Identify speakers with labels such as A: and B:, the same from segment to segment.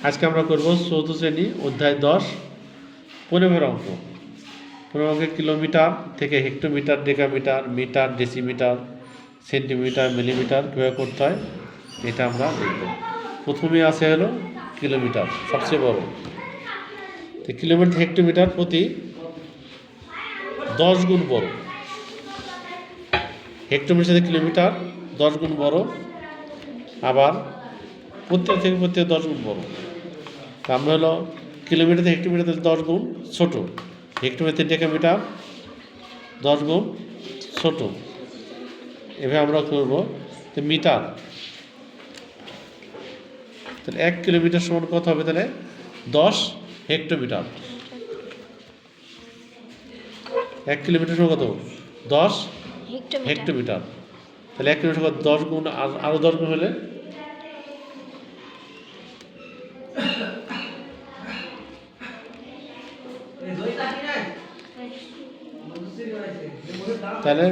A: আজকে আমরা করব চতুর্থ শ্রেণী অধ্যায় 10 পরিমের অঙ্ক। পরিমের অঙ্কে কিলোমিটার থেকে hectometre, decametre, metre, decimetre, centimetre, millimetre কীভাবে করতে হয় এটা আমরা দেখব। প্রথমে আছে হলো কিলোমিটার, সবচেয়ে বড়। তো কিলোমিটার হেক্টোমিটার প্রতি 10 গুণ বড়। হেক্টোমিটার থেকে কিলোমিটার 10 গুণ বড়, আবার প্রত্যেক থেকে প্রত্যেক 10 গুণ বড়। তা আমরা হলো কিলোমিটার থেকে হেক্টোমিটার 10 গুণ ছোট, হেক্টোমিটার থেকে ডেকামিটার 10 গুণ ছোট। এভাবে আমরা করব। তো মিটার, তাহলে 1 কিলোমিটার সমান কত হবে? তাহলে 10 হেক্টোমিটার। 1 কিলোমিটার সমান কত? 10 হেক্টোমিটার। তাহলে 1 কিলোমিটার 10 গুণ, আরও 10 গুণ হলে তাহলে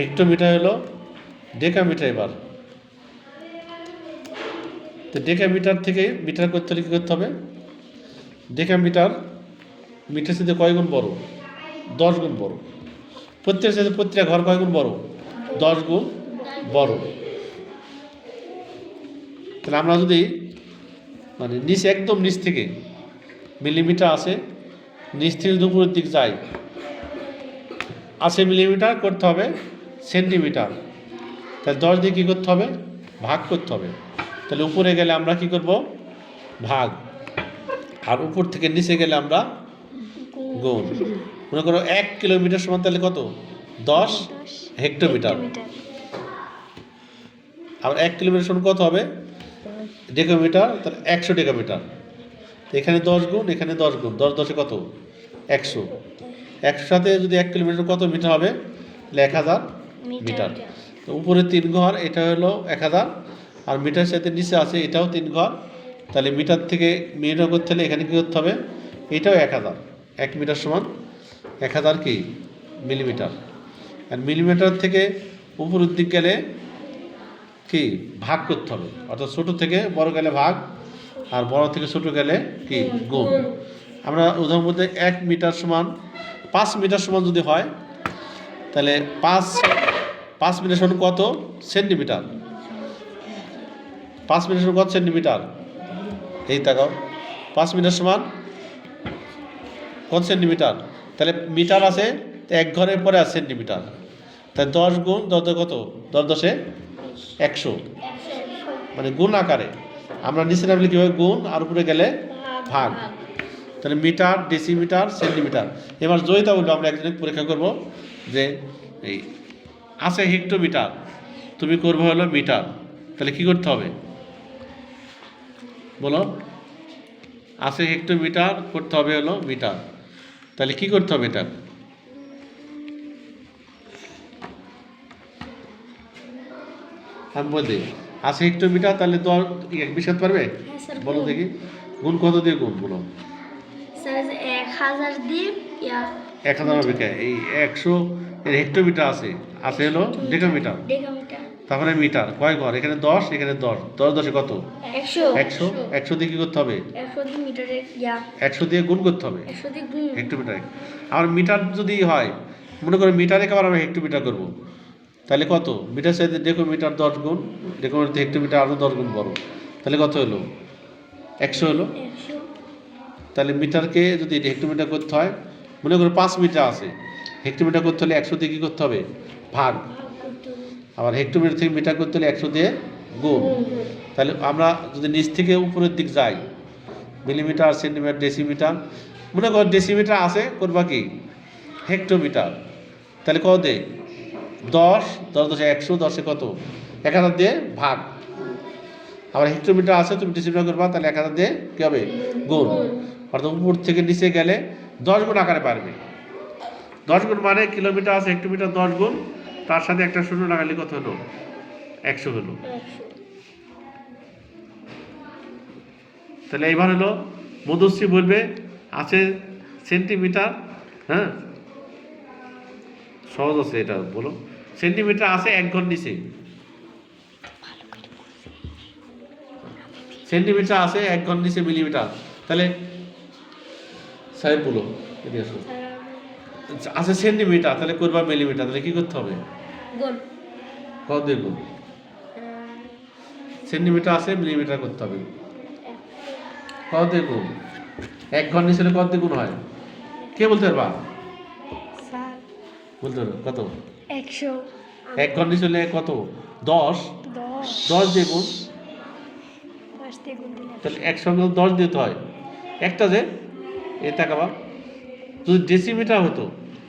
A: হেক্টোমিটার হলো ডেকামিটার। এবার তো ডেকামিটার থেকে মিটার করতে হলে কী করতে হবে? ডেকামিটার মিটার সাথে কয় গুণ বড়? 10 গুণ বড়। প্রত্যেকের সাথে প্রত্যেকটা ঘর কয় গুণ বড়? 10 গুণ বড়। তাহলে আমরা যদি মানে নিচ, একদম নিচ থেকে মিলিমিটার আছে, নিচ থেকে যদি উপরের দিক যাই, আছে মিলিমিটার করতে হবে সেন্টিমিটার। তাহলে 10 দিয়ে কী করতে হবে? ভাগ করতে হবে। তাহলে উপরে গেলে আমরা কি করব? ভাগ। আর উপর থেকে নিচে গেলে আমরা গুণ। মনে করো 1 কিলোমিটার সমান তাহলে কত? 10 হেক্টোমিটার। আর 1 কিলোমিটার সমান কত হবে? ডেকামিটার, তাহলে 100 ডেকামিটার। তো এখানে 10 গুণ, এখানে 10 গুণ, 10 10 কত? 100। 100 সাথে যদি 1 কিলোমিটার কত মিটার হবে? 1000 মিটার। তো উপরে 3 ঘর, এটা হলো 1000, আর মিটার সাথে নিচে আছে এটাও 3 ঘর। তাহলে মিটার থেকে মিটার করতে হলে এখানে কী করতে হবে? এটাও 1000। 1 মিটার সমান 1000 কি? মিলিমিটার। আর মিলিমিটার থেকে উপরের দিক গেলে কি? ভাগ করতে হবে। অর্থাৎ ছোটো থেকে বড় গেলে ভাগ, আর বড় থেকে ছোটো গেলে কি? গুণ। আমরা উদাহরণ বলতে 1 মিটার সমান 5 মিটার সমান যদি হয়, তাহলে 5 মিটার সমান কত সেন্টিমিটার? 5 মিটার সমান কত সেন্টিমিটার? এই তাকাও, 5 মিটার সমান কত সেন্টিমিটার? তাহলে মিটার আছে, তো 1 ঘরের পরে আছে সেন্টিমিটার। তাহলে 10 গুণ 10 কত? 10 10 100, মানে গুণ আকারে। আমরা নিচে নামলে কীভাবে? গুণ, আর উপরে গেলে ভাগ। তাহলে মিটার, ডেসিমিটার, সেন্টিমিটার। এবার জয়িতা বলবো, আমরা একজনের পরীক্ষা করব যে এই আছে হেক্টোমিটার, তুমি করবে হলো মিটার। তাহলে কি করতে হবে বলো? আছে হেক্টোমিটার, করতে হবে হলো মিটার। তাহলে কি করতে হবে? এটা আমি বলতে, আছে হেক্টোমিটার, তাহলে তো বিশ করতে পারবে? বলো দেখি, গুণ কত দিয়ে গুণ বলো?
B: 1000 দিয়ে
A: 1000 হবে কে? এই 100 এর হেক্টোমিটার আছে, আছে হলো ডেকামিটার। তারপরে মিটার কয় ঘর? এখানে 10, এখানে 10, 10 10 কত? 100। 100 দিয়ে কী করতে হবে? 100 দিয়ে গুণ করতে হবে হেক্টোমিটারে। আর মিটার যদি হয়, মনে করো মিটারে আবার আমরা হেক্টোমিটার করবো, তাহলে কত? মিটার সাথে ডেকোমিটার 10 গুণ, ডেকোমিটার হেক্টোমিটার আরও 10 গুণ বড়, তাহলে কত হলো? 100 হলো। তাহলে মিটারকে যদি হেক্টোমিটার করতে হয়, মনে করো 5 মিটার আছে, হেক্টোমিটার করতে হলে 100 দিয়ে কী করতে হবে? ভাগ। আবার হেক্টোমিটার থেকে মিটার করতে হলে 100 দিয়ে গুণ। তাহলে আমরা যদি নিচ থেকে উপরের দিক যাই, মিলিমিটার, সেন্টিমিটার, ডেসিমিটার, মনে করো ডেসিমিটার আছে, করবা কি? হেক্টোমিটার। তাহলে কত দে? 10 10 10 100, 10 কত? 1000 দিয়ে ভাগ। আবার হেক্টোমিটার আছে, তুমি ডেসিমিটার করবা, তাহলে 1000 দিয়ে কী হবে? গুণ। অর্থাৎ উপর থেকে নিচে গেলে 10 গুণ আকারে পারবে। 10 গুণ মানে কিলোমিটার আছে হেক্টোমিটার 10 গুণ, তার সাথে একটা শূন্য লাগালে কত হলো? 100 হলো। তাহলে এবার হলো মধুশ্রী বলবে আছে সেন্টিমিটার। হ্যাঁ, সহজ আছে এটা, বলো। সেন্টিমিটার আছে 1 ঘর নিচে, সেন্টিমিটার আছে, 1 ঘর নিচে মিলিমিটার, তাহলে সাহেব বলো এদিকে আসো। আছে সেন্টিমিটার, তাহলে করবা মিলিমিটার, তাহলে কি করতে হবে?
B: গুণ।
A: কত দিয়ে গুণ? সেন্টিমিটার আছে, মিলিমিটার করতে হবে। কত দিয়ে গুণ? 1 ঘর নিচে কত দিয়ে গুণ হয়? কে বলতে পারবা?
B: স্যার
A: বলতে পারো কত?
B: 100।
A: 1 ঘর নিচে কত? 10। 10 দিয়ে গুণ, তাহলে 100 কে 10 দিতে হয়। একটা যে এ তাকাবা, যদি ডেসিমিটার হতো,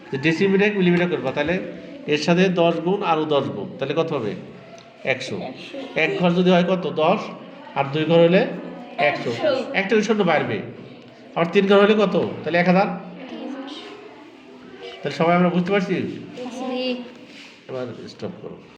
A: যে ডেসিমিটার মিলিমিটার করবা, তাহলে এর সাথে 10 গুণ আরও 10 গুণ, তাহলে কত হবে? 100। 1 ঘর যদি হয় কত? 10, আর 2 ঘর হলে 100। একটা শূন্য বাড়বে, আর 3 ঘর হলে কত? তাহলে 1000। তাহলে সবাই আমরা বুঝতে পারছি। এবার স্টপ করো।